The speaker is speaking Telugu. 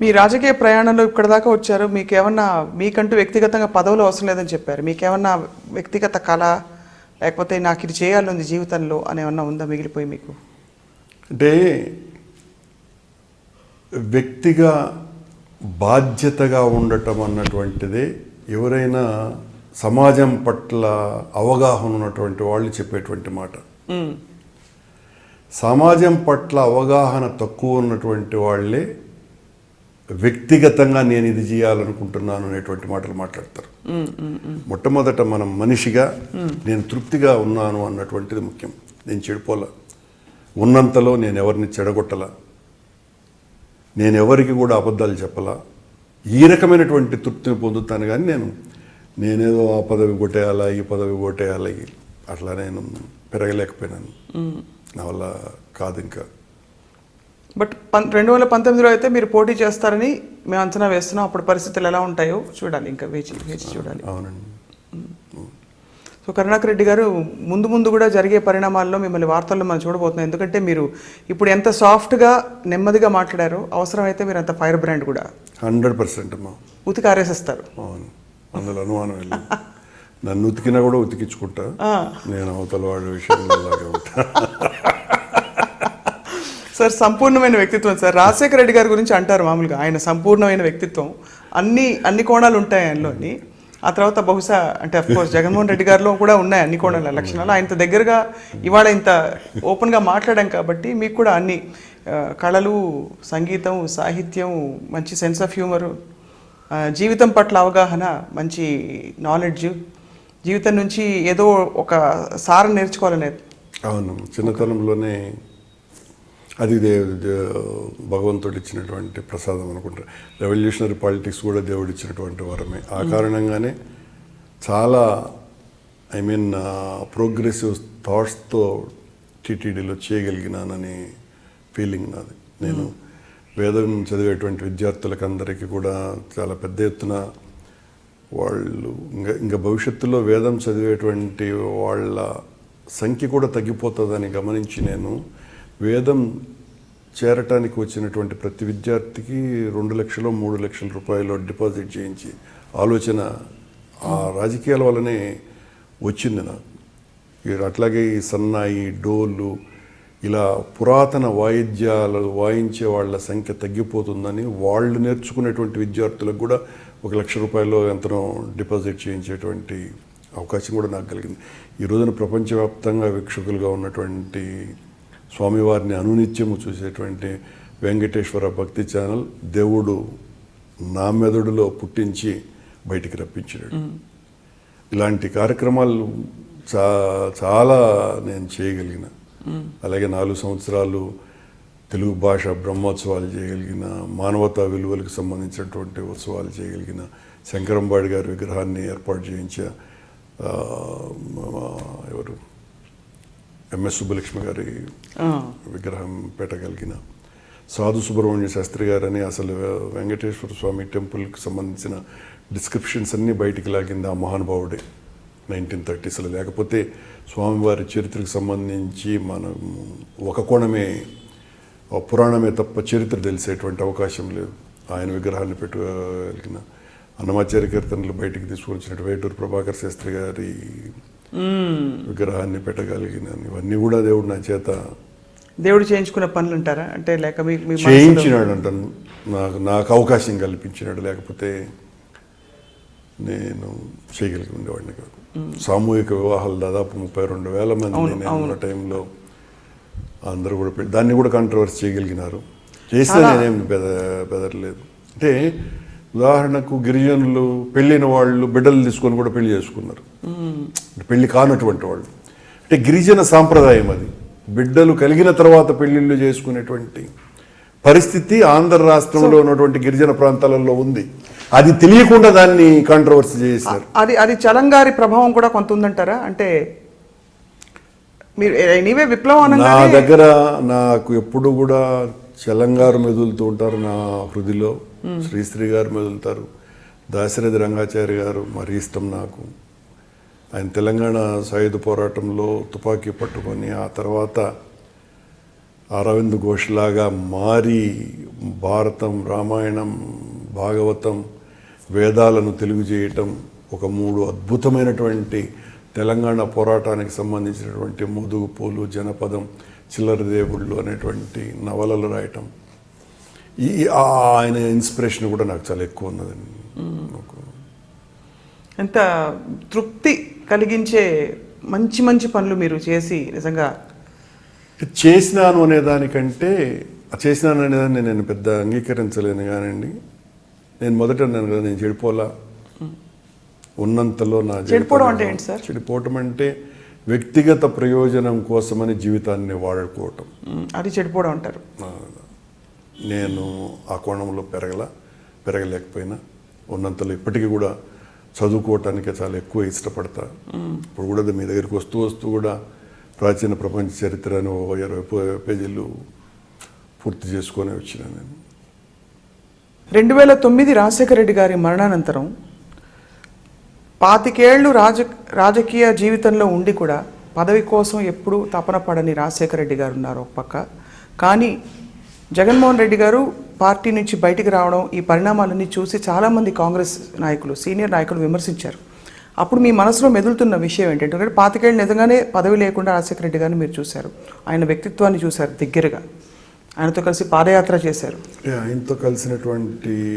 మీ రాజకీయ ప్రయాణంలో ఇక్కడ దాకా వచ్చారు, మీకేమన్నా మీకంటూ వ్యక్తిగతంగా పదవులు అవసరం లేదని చెప్పారు, మీకేమన్నా వ్యక్తిగత కళ లేకపోతే నాకు ఇది చేయాలని జీవితంలో అని ఏమన్నా ఉందా మిగిలిపోయి మీకు? అంటే వ్యక్తిగా బాధ్యతగా ఉండటం అన్నటువంటిదే ఎవరైనా సమాజం పట్ల అవగాహన ఉన్నటువంటి వాళ్ళు చెప్పేటువంటి మాట. సమాజం పట్ల అవగాహన తక్కువ ఉన్నటువంటి వాళ్ళే వ్యక్తిగతంగా నేను ఇది చేయాలనుకుంటున్నాను అనేటువంటి మాటలు మాట్లాడతారు. మొట్టమొదట మనం మనిషిగా నేను తృప్తిగా ఉన్నాను అన్నటువంటిది ముఖ్యం. నేను చెడిపోలా, ఉన్నంతలో నేను ఎవరిని చెడగొట్టలా, నేను ఎవరికి కూడా అబద్ధాలు చెప్పలా, ఈ రకమైనటువంటి తృప్తిని పొందుతాను. కానీ నేనేదో ఆ పదవి కొట్టేయాలా, ఈ పదవి కొట్టేయాలా, అట్లా నేను పెరగలేకపోయినాను. నా వల్ల కాదు. ఇంకా బట్ 2019లో అయితే మీరు పోటీ చేస్తారని మేము అంచనా వేస్తున్నాం. అప్పుడు పరిస్థితులు ఎలా ఉంటాయో చూడాలి, ఇంకా వేచి చూడాలి. అవునండి. సో కరుణాకర్ రెడ్డి గారు, ముందు కూడా జరిగే పరిణామాల్లో మిమ్మల్ని వార్తల్లో మనం చూడబోతున్నాం. ఎందుకంటే మీరు ఇప్పుడు ఎంత సాఫ్ట్గా నెమ్మదిగా మాట్లాడారో, అవసరమైతే మీరు అంత ఫైర్ బ్రాండ్ కూడా 100% అమ్మా ఉతికి ఆరేసేస్తారు. అవును, అందులో అనుమానం వెళ్ళి నన్ను ఉతికినా కూడా ఉతికించుకుంటా. నేను అవతల వాడి విషయంలో అలాగే ఉంటా. సార్, సంపూర్ణమైన వ్యక్తిత్వం సార్. రాజశేఖర రెడ్డి గారి గురించి అంటారు మామూలుగా, ఆయన సంపూర్ణమైన వ్యక్తిత్వం, అన్ని కోణాలు ఉంటాయి ఆయనలోని. ఆ తర్వాత బహుశా అంటే అఫ్కోర్స్ జగన్మోహన్ రెడ్డి గారిలో కూడా ఉన్నాయి అన్ని కోణాల లక్షణాలు. ఆయనతో దగ్గరగా ఇవాళ ఇంత ఓపెన్గా మాట్లాడాం కాబట్టి మీకు కూడా అన్ని కళలు, సంగీతం, సాహిత్యం, మంచి సెన్స్ ఆఫ్ హ్యూమరు, జీవితం పట్ల అవగాహన, మంచి నాలెడ్జ్, జీవితం నుంచి ఏదో ఒక సారం నేర్చుకోవాలనేది. అవును, చిన్నతనంలోనే అది భగవంతుడు ఇచ్చినటువంటి ప్రసాదం అనుకుంటారు. రెవల్యూషనరీ పాలిటిక్స్ కూడా దేవుడు ఇచ్చినటువంటి వరమే. ఆ కారణంగానే చాలా ప్రోగ్రెసివ్ థాట్స్తో టీటీడీలో చేయగలిగినానని ఫీలింగ్ నాది. నేను వేదం చదివేటువంటి విద్యార్థులకు అందరికీ కూడా చాలా పెద్ద ఎత్తున వాళ్ళు ఇంకా భవిష్యత్తులో వేదం చదివేటువంటి వాళ్ళ సంఖ్య కూడా తగ్గిపోతుందని గమనించి నేను వేదం చేరటానికి వచ్చినటువంటి ప్రతి విద్యార్థికి 2 లక్షలు 3 లక్షల రూపాయలు డిపాజిట్ చేయించి ఆలోచన ఆ రాజకీయాల వల్లనే వచ్చింది నాకు. అట్లాగే ఈ సన్నాయి, డోలు, ఇలా పురాతన వాయిద్యాలు వాయించే వాళ్ళ సంఖ్య తగ్గిపోతుందని వాళ్ళు నేర్చుకునేటువంటి విద్యార్థులకు కూడా 1 లక్ష రూపాయలు ఎంతనో డిపాజిట్ చేయించేటువంటి అవకాశం కూడా నాకు కలిగింది. ఈ రోజున ప్రపంచవ్యాప్తంగా వీక్షకులుగా ఉన్నటువంటి స్వామివారిని అనునిత్యము చూసేటువంటి వెంకటేశ్వర భక్తి ఛానల్ దేవుడు నా మెదడులో పుట్టించి బయటికి రప్పించాడు. ఇలాంటి కార్యక్రమాలు చాలా నేను చేయగలిగిన. అలాగే 4 సంవత్సరాలు తెలుగు భాష బ్రహ్మోత్సవాలు చేయగలిగిన, మానవతా విలువలకు సంబంధించినటువంటి ఉత్సవాలు చేయగలిగిన, శంకరంబాడి గారి విగ్రహాన్ని ఏర్పాటు చేయించా, ఎవరు ఎంఎస్ సుబ్బలక్ష్మి గారి విగ్రహం పెట్టగలిగిన, సాధు సుబ్రహ్మణ్య శాస్త్రి గారని అసలు వెంకటేశ్వర స్వామి టెంపుల్కి సంబంధించిన డిస్క్రిప్షన్స్ అన్నీ బయటికి లాగింది ఆ మహానుభావుడే 1930s. లేకపోతే స్వామివారి చరిత్రకు సంబంధించి మనం ఒక కోణమే, పురాణమే తప్ప చరిత్ర తెలిసేటువంటి అవకాశం లేదు. ఆయన విగ్రహాన్ని పెట్టగలిగిన, అన్నమాచార్య కీర్తనలు బయటికి తీసుకొచ్చినట్టు వేటూరు ప్రభాకర్ శాస్త్రి గారి విగ్రహాన్ని పెట్టగలిగిన, ఇవన్నీ కూడా దేవుడు నా చేత దేవుడు చేయించుకున్న పనులు అంటారా? అంటే లేక చేయించినాడు అంటాను, నాకు అవకాశం కల్పించినాడు. లేకపోతే నేను చేయగలిగి ఉండేవాడిని కాదు. సామూహిక వివాహాలు దాదాపు 32,000 మంది నేను ఉన్న టైంలో అందరూ కూడా దాన్ని కూడా కాంట్రవర్సీ చేయగలిగినారు. చేస్తే నేనేం బెదరలేదు. అంటే ఉదాహరణకు గిరిజనులు పెళ్ళైన వాళ్ళు బిడ్డలు తీసుకొని కూడా పెళ్లి చేసుకున్నారు, పెళ్లి కానటువంటి వాళ్ళు. అంటే గిరిజన సాంప్రదాయం అది. బిడ్డలు కలిగిన తర్వాత పెళ్లిళ్ళు చేసుకునేటువంటి పరిస్థితి ఆంధ్ర రాష్ట్రంలో ఉన్నటువంటి గిరిజన ప్రాంతాలలో ఉంది. అది తెలియకుండా దాన్ని కాంట్రవర్సీ చేశారు. అది చలంగారి ప్రభావం కూడా కొంత ఉందంటారా? అంటే మీరు ఎనీవే విప్లవం నా దగ్గర నాకు ఎప్పుడు కూడా చలంగారు మెదులుతూ ఉంటారు నా హృదిలో. శ్రీశ్రీ గారు మెదులుతారు, దాశరథి రంగాచార్య గారు మరీ ఇష్టం నాకు. ఆయన తెలంగాణ సాయుధ పోరాటంలో తుపాకీ పట్టుకొని ఆ తర్వాత అరవింద్ ఘోష్ లాగా మారి భారతం, రామాయణం, భాగవతం, వేదాలను తెలుగు చేయటం, ఒక 3 అద్భుతమైనటువంటి తెలంగాణ పోరాటానికి సంబంధించినటువంటి ముదుగు పూలు, జనపదం, చిల్లర దేవుళ్ళు అనేటువంటి నవలలు రాయటం, ఆయన ఇన్స్పిరేషన్ కూడా నాకు చాలా ఎక్కువ ఉన్నదండి. ఎంత తృప్తి కలిగించే మంచి మంచి పనులు మీరు చేసి నిజంగా చేసినాను అనే దానికంటే, చేసినాను అనేదాన్ని నేను పెద్ద అంగీకరించలేను కానండి. నేను మొదట అన్నాను కదా, నేను చెడిపోలా, ఉన్నంతలో నా చెడిపోవడం అంటే ఏంటి సార్? చెడిపోవటం అంటే వ్యక్తిగత ప్రయోజనం కోసమని జీవితాన్ని వాడుకోవటం, అది చెడిపోవడం అంటారు. నేను ఆ కోణంలో పెరగలేకపోయినా ఉన్నంతలో ఇప్పటికీ కూడా చదువుకోవటానికే చాలా ఎక్కువ ఇష్టపడతా. ఇప్పుడు కూడా మీ దగ్గరికి వస్తూ కూడా ప్రాచీన ప్రపంచ చరిత్ర అని 20 పేజీలు పూర్తి చేసుకొని వచ్చిన నేను. 2009 రాజశేఖర రెడ్డి గారి మరణానంతరం 25 ఏళ్ళు రాజకీయ జీవితంలో ఉండి కూడా పదవి కోసం ఎప్పుడూ తపన పడని రాజశేఖర రెడ్డి గారు ఉన్నారు ఒక పక్క. కానీ జగన్మోహన్ రెడ్డి గారు పార్టీ నుంచి బయటికి రావడం, ఈ పరిణామాలన్నీ చూసి చాలామంది కాంగ్రెస్ నాయకులు, సీనియర్ నాయకులు విమర్శించారు. అప్పుడు మీ మనసులో మెదులుతున్న విషయం ఏంటంటే, 25 ఏళ్ళు నిజంగానే పదవి లేకుండా రాజశేఖర రెడ్డి గారిని మీరు చూశారు, ఆయన వ్యక్తిత్వాన్ని చూశారు దగ్గరగా, ఆయనతో కలిసి పాదయాత్ర చేశారు. ఆయనతో కలిసినటువంటి